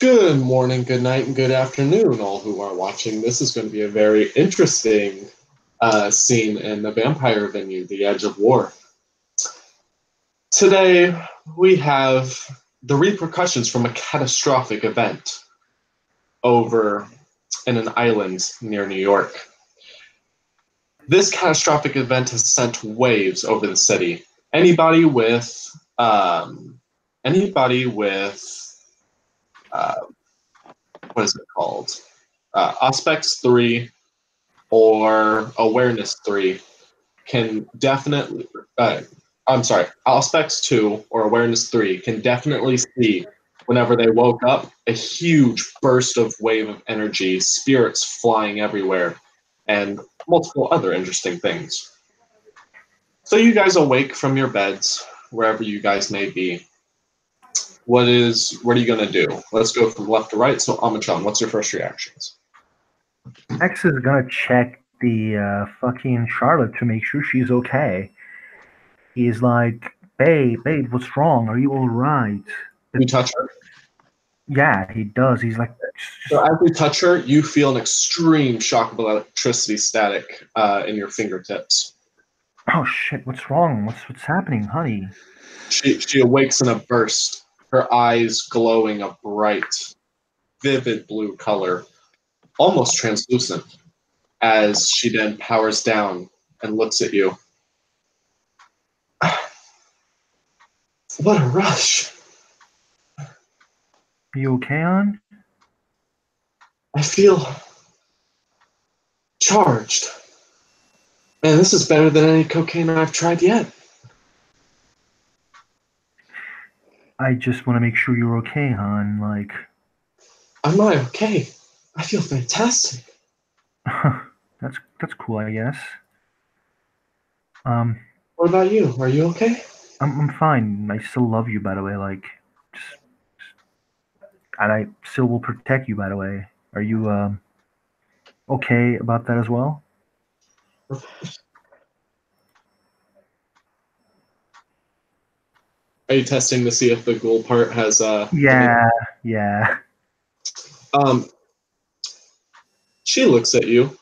Good morning, good night, and good afternoon, all who are watching. This is going to be a very interesting scene in the vampire venue, The Edge of War. Today, we have the repercussions from a catastrophic event over in an island near New York. This catastrophic event has sent waves over the city. Anybody with what is it called? Aspects 3 or Awareness 3 can definitely, Aspects 2 or Awareness 3 can definitely see whenever they woke up a huge burst of wave of energy, spirits flying everywhere, and multiple other interesting things. So you guys awake from your beds, wherever you guys may be. What are you going to do? Let's go from left to right. So, Amachan, what's your first reactions? X is gonna check the fucking Charlotte to make sure she's okay. He's like, babe, what's wrong? Are you all right? You touch her? Yeah, he does. He's like, So as you touch her, you feel an extreme shock of electricity static in your fingertips. oh shit, what's wrong? What's happening, honey? She awakes in a burst, her eyes glowing a bright, vivid blue color, almost translucent, as she then powers down and looks at you. What a rush! Are you okay, hon? I feel charged. Man, this is better than any cocaine I've tried yet. I just want to make sure you're okay, hon. Like, Am I okay? I feel fantastic. that's cool, I guess. What about you? Are you okay? I'm fine. I still love you, by the way. Like, and I still will protect you, by the way. Are you okay about that as well? Are you testing to see if the ghoul part has Yeah. She looks at you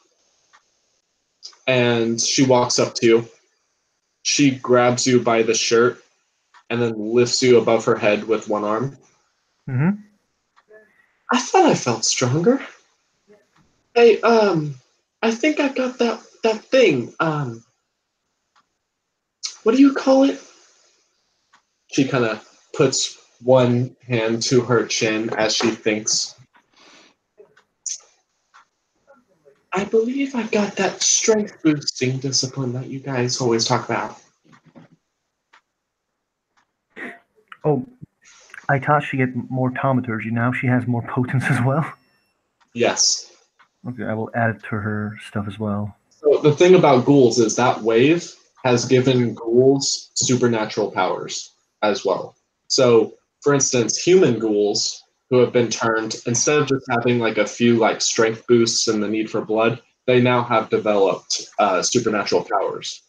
and she walks up to you. She grabs you by the shirt and then lifts you above her head with one arm. Mm-hmm. I thought I felt stronger. Hey, I think I got that thing. What do you call it? She kind of puts one hand to her chin as she thinks. I believe I got that strength boosting discipline that you guys always talk about. Oh, I thought she get more taumaturgy. Now she has more potence as well. Yes. Okay, I will add it to her stuff as well. So the thing about ghouls is that wave has given ghouls supernatural powers as well. So, for instance, human ghouls who have been turned, instead of just having like a few like strength boosts and the need for blood, they now have developed supernatural powers.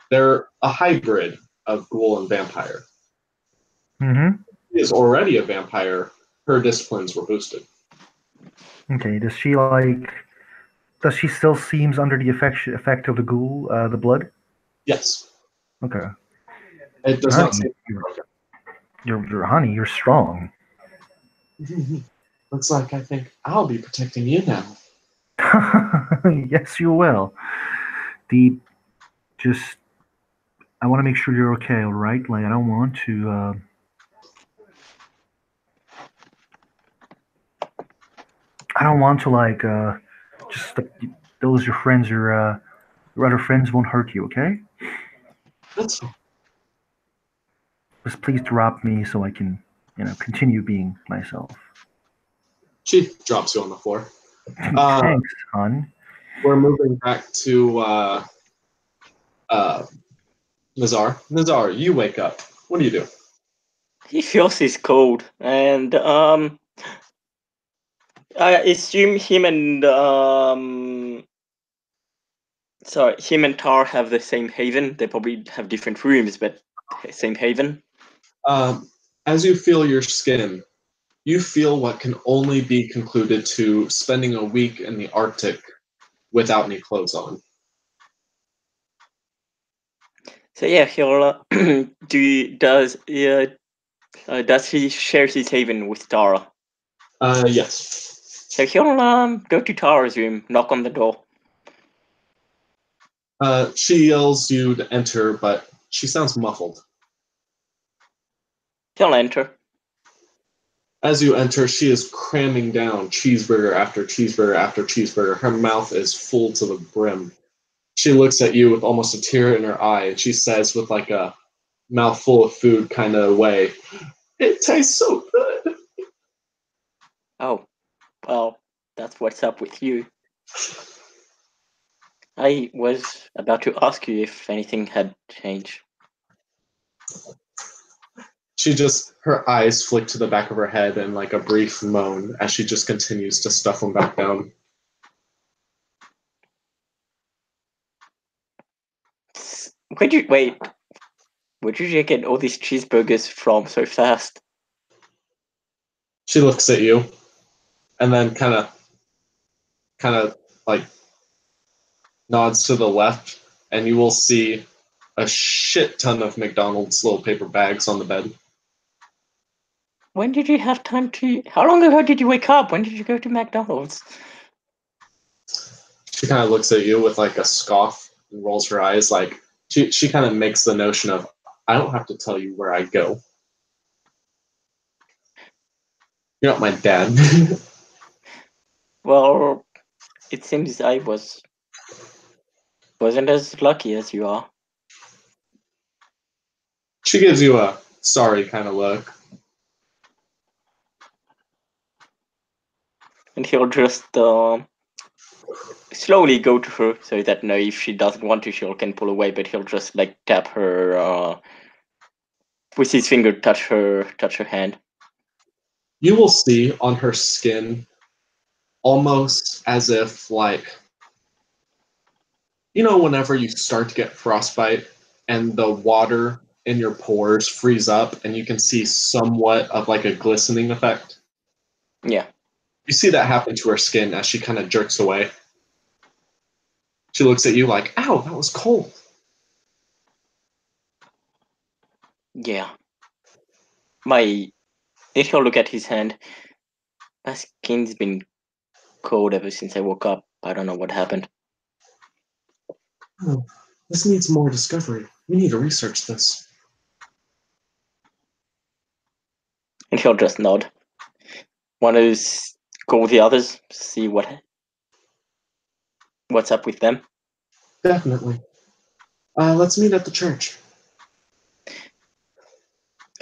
They're a hybrid of ghoul and vampire. Mm-hmm. She is already a vampire. Her disciplines were boosted. Okay. Does she like? Does she still seems under the effect of the ghoul, the blood? Yes. Okay. It does not seem you're honey. You're strong. Looks like I think I'll be protecting you now. Yes, you will. Just I want to make sure you're okay. All right. Like I don't want to. I don't want to like just those your friends or your other friends won't hurt you. Okay. That's fine. Just please drop me so I can, continue being myself. She drops you on the floor. Thanks, hon. We're moving back to Nazar. Nazar, you wake up. What do you do? He feels he's cold, and I assume him and him and Tar have the same haven. They probably have different rooms, but same haven. As you feel your skin You feel what can only be concluded to spending a week in the Arctic without any clothes on. So yeah, he'll does he share his haven with Tara? Yes. So he'll go to Tara's room, knock on the door. She yells you to enter, but she sounds muffled. He'll enter. As you enter, she is cramming down cheeseburger after cheeseburger after cheeseburger. Her mouth is full to the brim. She looks at you with almost a tear in her eye, and she says with like a mouthful of food kind of way, "It tastes so good." Oh, well, that's what's up with you. I was about to ask you if anything had changed. Her eyes flick to the back of her head in like a brief moan as she just continues to stuff them back down. Where'd you get all these cheeseburgers from so fast? She looks at you and then kind of like nods to the left, and you will see a shit ton of McDonald's little paper bags on the bed. When did you have time to... How long ago did you wake up? When did you go to McDonald's? She kind of looks at you with like a scoff and rolls her eyes. Like she kind of makes the notion of, I don't have to tell you where I go. You're not my dad. Well, it seems I wasn't as lucky as you are. She gives you a sorry kind of look. And he'll just slowly go to her so that if she doesn't want to, she can pull away. But he'll just like tap her with his finger, touch her hand. You will see on her skin, almost as if like, whenever you start to get frostbite and the water in your pores freeze up and you can see somewhat of like a glistening effect. Yeah. You see that happen to her skin as she kind of jerks away. She looks at you like, ow, that was cold. Yeah. He'll look at his hand. My skin's been cold ever since I woke up. I don't know what happened. Oh, this needs more discovery. We need to research this. And he'll just nod. Want to go with the others, see what's up with them? Definitely. Let's meet at the church.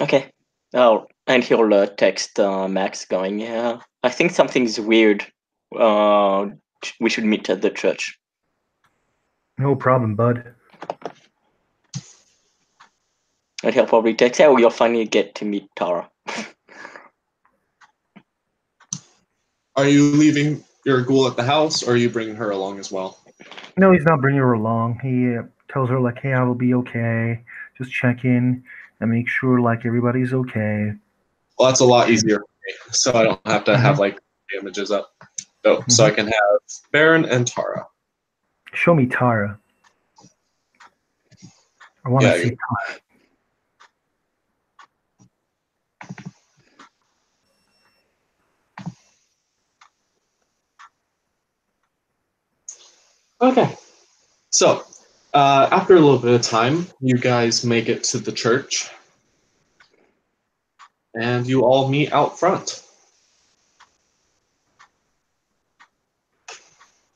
Okay. Oh, and he'll text Max going, yeah, I think something's weird. We should meet at the church. No problem, bud. And he'll probably text, oh, you'll finally get to meet Tara. Are you leaving your ghoul at the house, or are you bringing her along as well? No, he's not bringing her along. He tells her like, "Hey, I will be okay. Just check in and make sure like everybody's okay." Well, that's a lot easier for me, so I don't have to have like images up. Oh, so I can have Baron and Tara. Show me Tara. I want to see Tara. Okay. So, after a little bit of time, you guys make it to the church, and you all meet out front.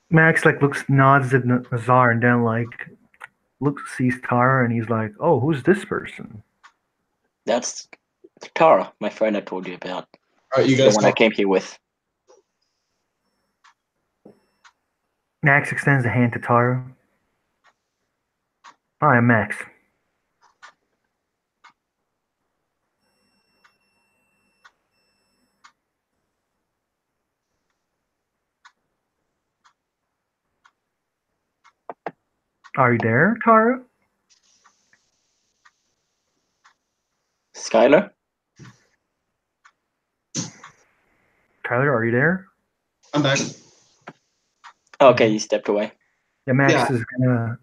Max like nods at Nazar, and then like sees Tara, and he's like, "Oh, who's this person?" That's Tara, my friend I told you about. All right, you The guys. one I came here with. Max extends a hand to Tara. Hi, I'm Max. Are you there, Tara? Skylar? Tyler, are you there? I'm back. Okay, he stepped away. Yeah, Max Yeah. is gonna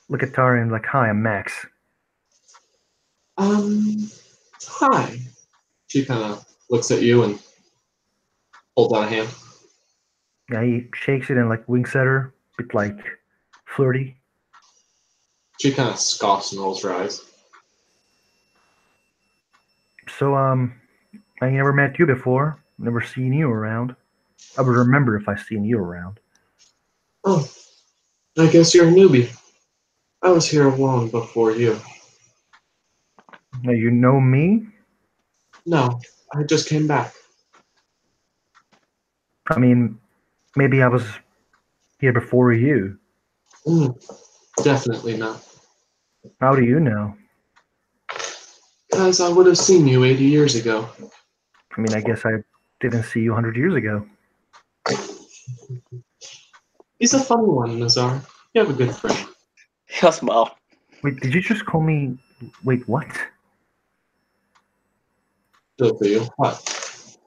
look at Tara and like, "Hi, I'm Max." Hi. She kind of looks at you and holds out a hand. Yeah, he shakes it and like winks at her, a bit like flirty. She kind of scoffs and rolls her eyes. So, I never met you before. Never seen you around. I would remember if I seen you around. Oh, I guess you're a newbie. I was here long before you. Now, you know me? No, I just came back. I mean, maybe I was here before you. Definitely not. How do you know? Because I would have seen you 80 years ago. I mean, I guess I didn't see you 100 years ago. He's a funny one, Nazar. You have a good friend. Yes, well, Wait, did you just call me? Wait, what? Good for you. What?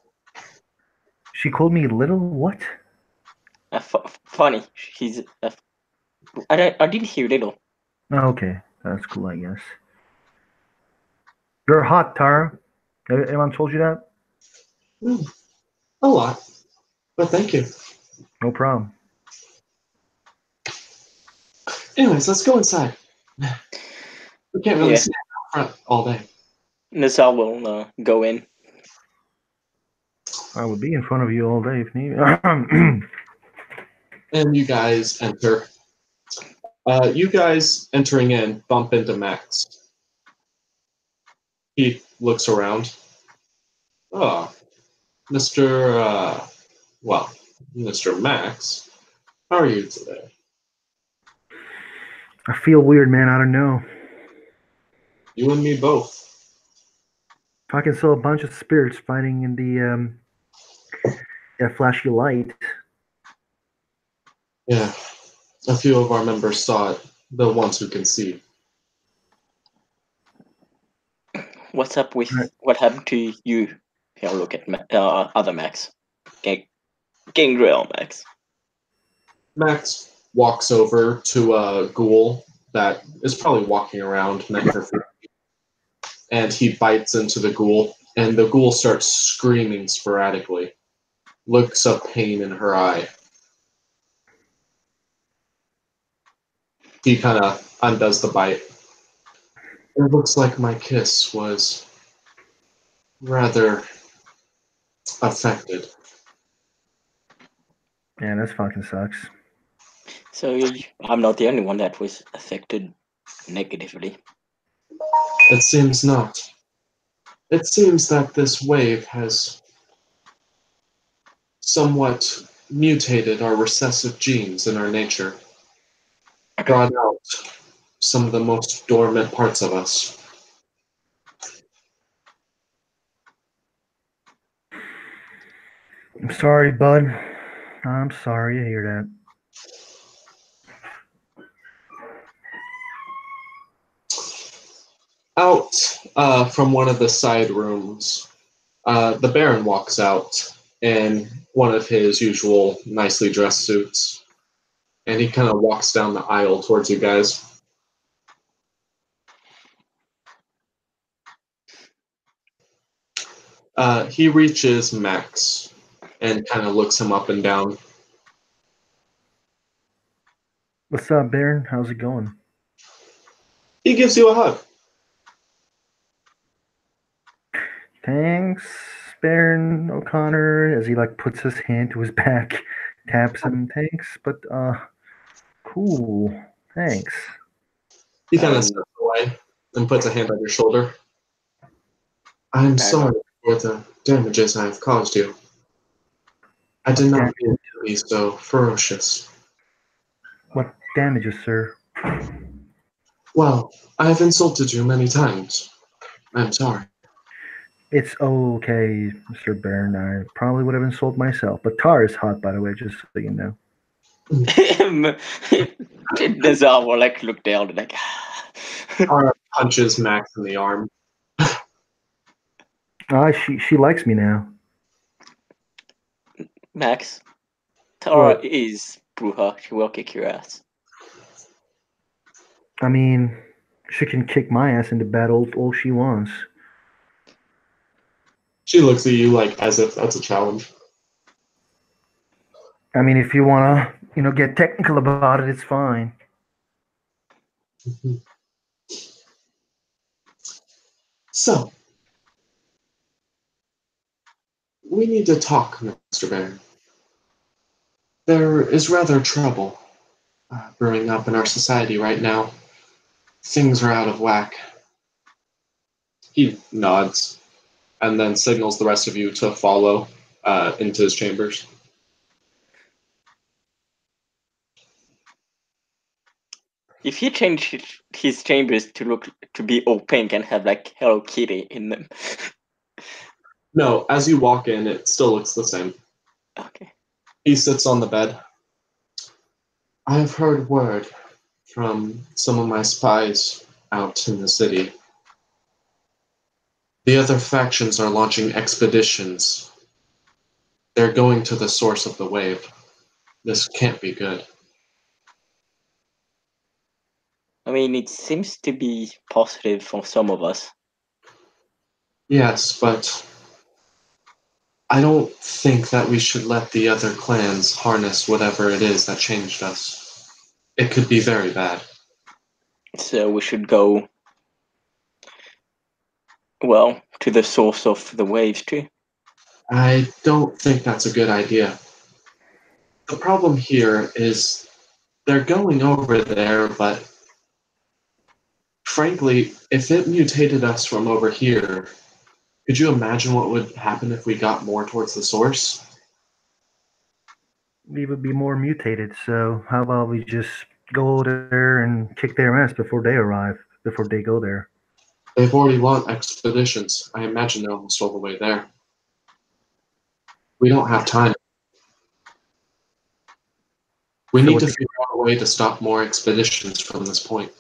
She called me little? What? funny. He's. I didn't hear little. Oh, okay, that's cool, I guess. You're hot, Tara. Anyone told you that? A lot. But thank you. No problem. Anyways, let's go inside. We can't really stand out front all day. Nazar will go in. I would be in front of you all day if needed. And you guys enter. You guys entering in bump into Max. He looks around. Oh, Mr. Mr. Max, how are you today? I feel weird, man. I don't know. You and me both. If I can saw a bunch of spirits fighting in the that flashy light. Yeah, a few of our members saw it. The ones who can see. What's up with Right. what happened to you? Here, look at other Max. Gangrel Max. Max walks over to a ghoul that is probably walking around next to her, and he bites into the ghoul, and the ghoul starts screaming sporadically. Looks of pain in her eye. He kind of undoes the bite. It looks like my kiss was rather affected. Yeah, this fucking sucks. So I'm not the only one that was affected negatively. It seems not. It seems that this wave has somewhat mutated our recessive genes in our nature, brought out some of the most dormant parts of us. I'm sorry, bud. I'm sorry to hear that. Out from one of the side rooms, the Baron walks out in one of his usual nicely dressed suits, and he kind of walks down the aisle towards you guys. He reaches Max and kind of looks him up and down. What's up, Baron? How's it going? He gives you a hug. Thanks, Baron O'Connor, as he like puts his hand to his back, taps him. Thanks, but cool. Thanks. He kind of steps away and puts a hand on your shoulder. I'm sorry for the damages I have caused you. I did not mean to be so ferocious. What damages, sir? Well, I have insulted you many times. I'm sorry. It's okay, Mr. Baron. I probably would have insulted myself. But Tar is hot, by the way, just so you know. Nazar will like look down and like. Tara punches Max in the arm. She likes me now. Max, Tara What? is Bruja. She will kick your ass. I mean, she can kick my ass into battle all she wants. She looks at you like as if that's a challenge. I mean, if you wanna, get technical about it, it's fine. So, we need to talk, Mr. Baron. There is rather trouble brewing up in our society right now. Things are out of whack. He nods and then signals the rest of you to follow into his chambers. If he changed his chambers to be all pink and have like Hello Kitty in them. No, as you walk in, it still looks the same. Okay. He sits on the bed. I have heard word from some of my spies out in the city. The other factions are launching expeditions. They're going to the source of the wave. This can't be good. I mean, it seems to be positive for some of us. Yes, but I don't think that we should let the other clans harness whatever it is that changed us. It could be very bad. So we should go, well, to the source of the waves too. I don't think that's a good idea. The problem here is they're going over there, but frankly, if it mutated us from over here, could you imagine what would happen if we got more towards the source? We would be more mutated, so how about we just go there and kick their ass before they arrive, before they go there? They've already launched expeditions. I imagine they're almost all the way there. We don't have time. We So need what to do figure out a way to stop more expeditions from this point.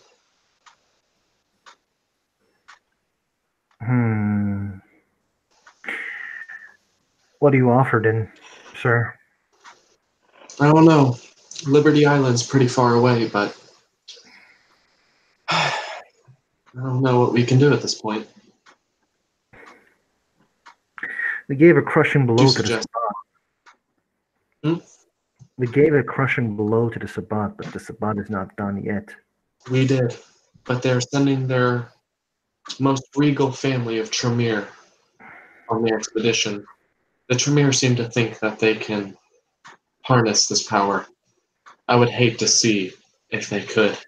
What do you offer then, sir? I don't know. Liberty Island's pretty far away, but I don't know what we can do at this point. We gave a crushing What do blow you to the suggest? Sabbat. We gave a crushing blow to the Sabbat, but the Sabbat is not done yet. We did, but they're sending their most regal family of Tremere on the expedition. The Tremere seem to think that they can harness this power. I would hate to see if they could.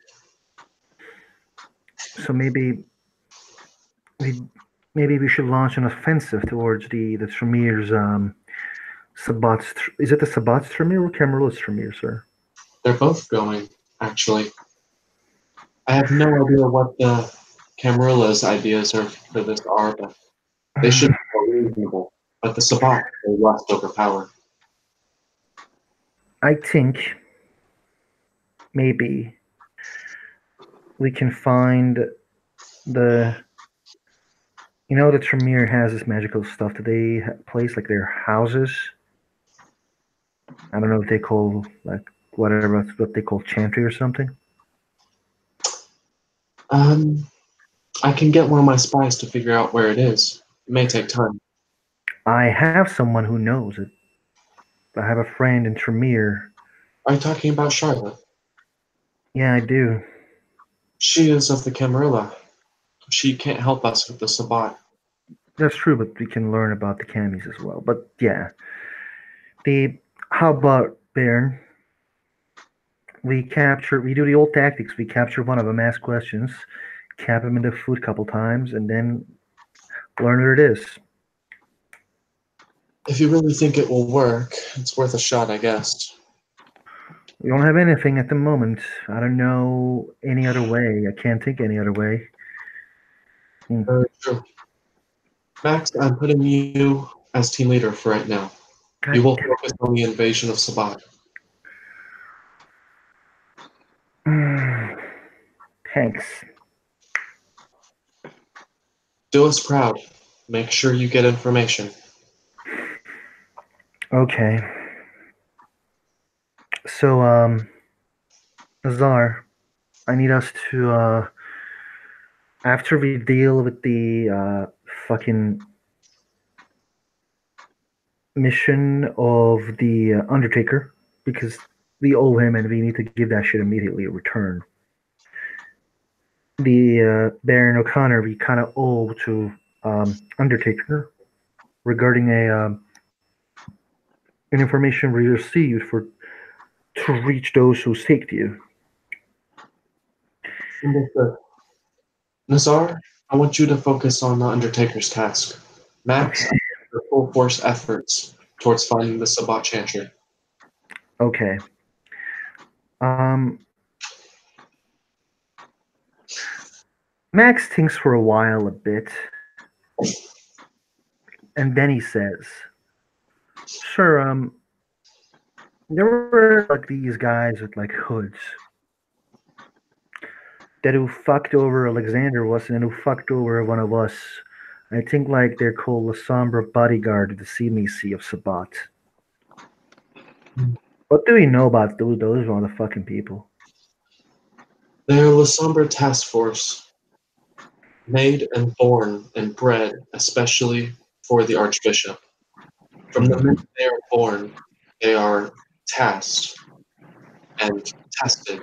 So maybe we should launch an offensive towards the Tremere's Sabbat's. Is it the Sabbat's Tremere or Camarillus Tremere, sir? They're both going, actually. I have no idea what the Camarilla's ideas are for this are, but they should be more reasonable. But the Sabbat they must overpower. I think maybe we can find the. The Tremere has this magical stuff that they place like their houses. I don't know if they call like whatever what they call chantry or something. I can get one of my spies to figure out where it is. It may take time. I have someone who knows it. I have a friend in Tremere. Are you talking about Charlotte? Yeah, I do. She is of the Camarilla. She can't help us with the Sabbat. That's true, but we can learn about the camis as well. But yeah, how about Baron? We do the old tactics. We capture one of them, ask questions, cap him in the foot a couple times, and then learn what it is. If you really think it will work, it's worth a shot, I guess. We don't have anything at the moment. I don't know any other way. I can't think any other way. Very true. Max, I'm putting you as team leader for right now. God You will damn focus on the invasion of Sabbat. it. Thanks. Do us proud. Make sure you get information. Okay. So, Azar, I need us to, after we deal with the fucking mission of the Undertaker, because we owe him and we need to give that shit immediately a return. The Baron O'Connor we kind of owe to Undertaker regarding an information we received to reach those who seek you. Nazar, I want you to focus on the Undertaker's task. Max, your full force efforts towards finding the Sabbat Chantry. Okay. Max thinks for a while a bit, and then he says, "Sure, there were like these guys with like hoods that who fucked over Alexander was and who fucked over one of us. I think like they're called the Somber Bodyguard of the CMC of Sabbat. What do we know about those motherfucking people?" They're a Lasombra task force, made and born and bred especially for the Archbishop. From the minute they are born, they are tasked and tested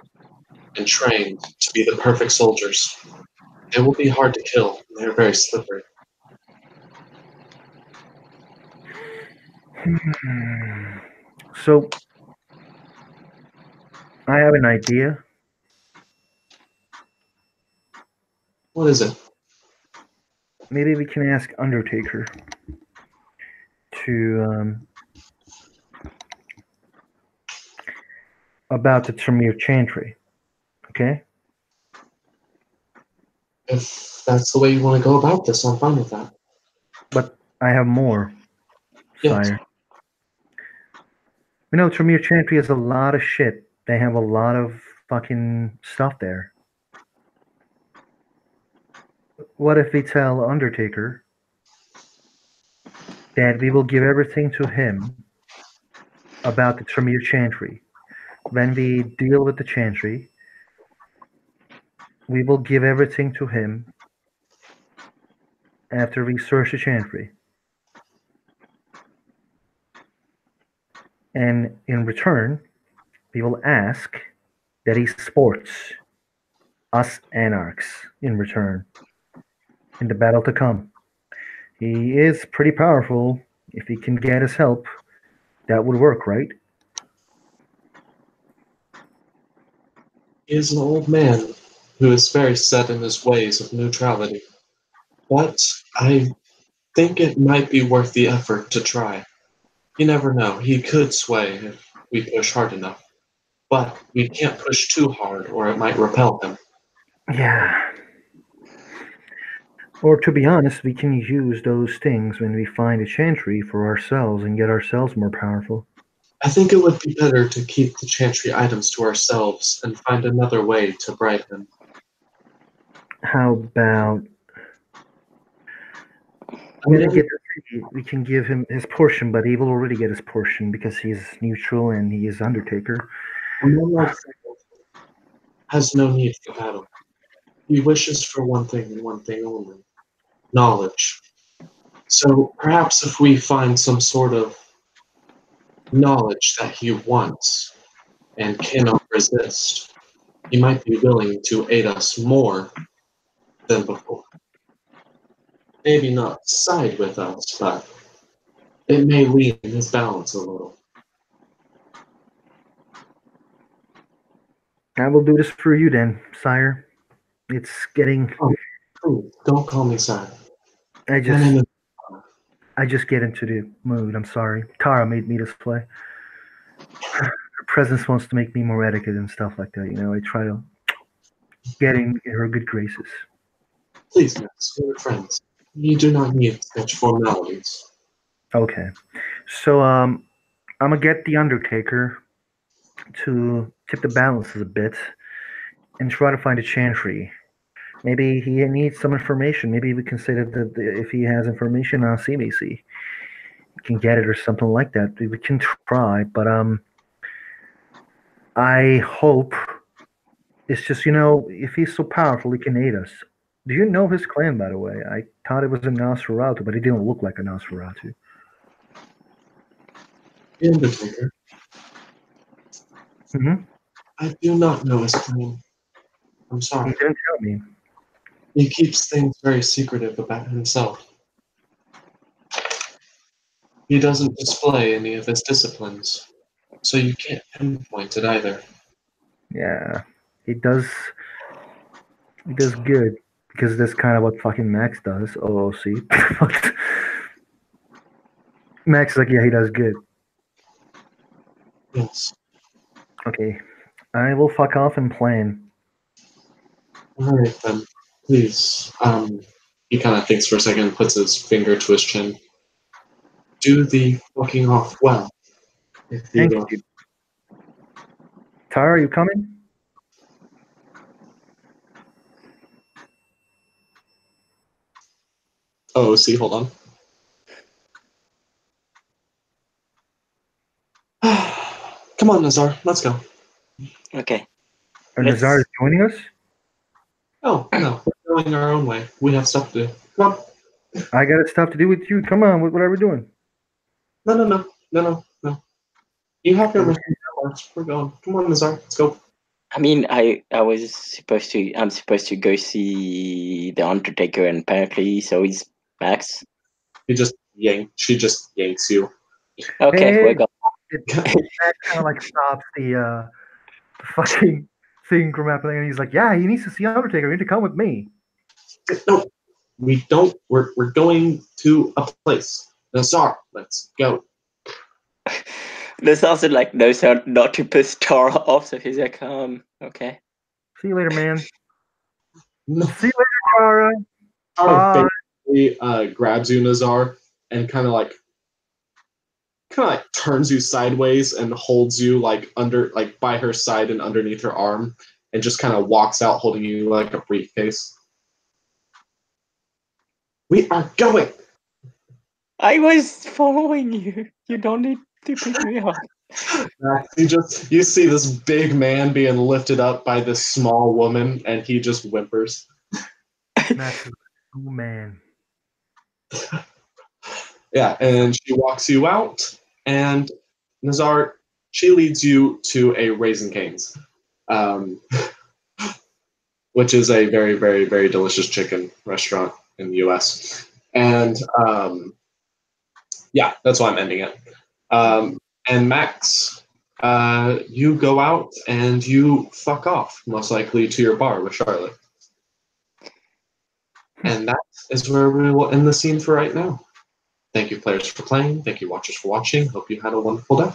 and trained to be the perfect soldiers. They will be hard to kill. They're very slippery. So, I have an idea. What is it? Maybe we can ask Undertaker to about the Tremere Chantry. Okay? If that's the way you want to go about this, I'm fine with that. But I have more, Yes. sire. You know, Tremere Chantry has a lot of shit. They have a lot of fucking stuff there. What if we tell Undertaker that we will give everything to him about the Tremere Chantry? When we deal with the Chantry, we will give everything to him after we search the Chantry. And in return, we will ask that he supports us anarchs in return in the battle to come. He is pretty powerful. If he can get his help, that would work, right? He is an old man who is very set in his ways of neutrality. But I think it might be worth the effort to try. You never know. He could sway if we push hard enough. But we can't push too hard or it might repel him. Yeah. Or to be honest, we can use those things when we find a chantry for ourselves and get ourselves more powerful. I think it would be better to keep the chantry items to ourselves and find another way to bribe him. How about we can give him his portion, but he will already get his portion because he's neutral and he is Undertaker. A man like that has no need for battle. He wishes for one thing and one thing only: knowledge. So perhaps if we find some sort of knowledge that he wants and cannot resist, he might be willing to aid us more than before. Maybe not side with us, but it may lean his balance a little. I will do this for you then, sire. It's getting. Oh, please, don't call me sire. I My name just. is I just get into the mood. I'm sorry. Tara made me this way. Her presence wants to make me more etiquette and stuff like that. You know, I try to get in her good graces. Please, Max, we're friends. You do not need such formalities. Okay. So I'm gonna get the Undertaker to tip the balances a bit and try to find a chantry. Maybe he needs some information. Maybe we can say that if he has information on CBC, he can get it or something like that. We can try, but I hope. It's just, if he's so powerful, he can aid us. Do you know his clan, by the way? I thought it was a Nosferatu, but he didn't look like a Nosferatu. The Undertaker. Mm-hmm. I do not know his claim. I'm He sorry. didn't tell me. He keeps things very secretive about himself. He doesn't display any of his disciplines, so you can't pinpoint it either. Yeah, he does. He does good because that's kind of what fucking Max does. Oh, see, Max is like, yeah, he does good. Yes. Okay, I will fuck off and plan. All right then. Please. He kind of thinks for a second, puts his finger to his chin. Do the fucking off well. If Thank you you. Tara, are you coming? Oh, see, hold on. Come on, Nazar, let's go. Okay. Are Let's- Nazar is joining us? Oh, no, we're going our own way. We have stuff to do. Come on. I got stuff to do with you. Come on, what are we doing? No. You have your mission. We're going. Come on, Nazar, let's go. I mean, I'm supposed to go see the Undertaker, and apparently so is Max. She just yanks you. Okay, Hey, we're going. Max kind of like stops the fucking thing from happening, and he's like, "Yeah, he needs to see Undertaker. You need to come with me." No, we don't. We're going to a place. Nazar, let's go. This also like knows how not to piss Tara off, so he's like, okay. See you later, man. No. See you later, Tara. Tara basically grabs you, Nazar, and kind of like turns you sideways and holds you like by her side and underneath her arm, and just kind of walks out holding you like a briefcase. We are going. I was following you. You don't need to pick me up. You see this big man being lifted up by this small woman, and he just whimpers. Max is like, oh man. Yeah, and she walks you out, and Nazar, she leads you to a Raisin Cane's, which is a very, very, very delicious chicken restaurant in the U.S. And yeah, that's why I'm ending it. And Max, you go out and you fuck off, most likely to your bar with Charlotte. And that is where we will end the scene for right now. Thank you, players, for playing. Thank you, watchers, for watching. Hope you had a wonderful day.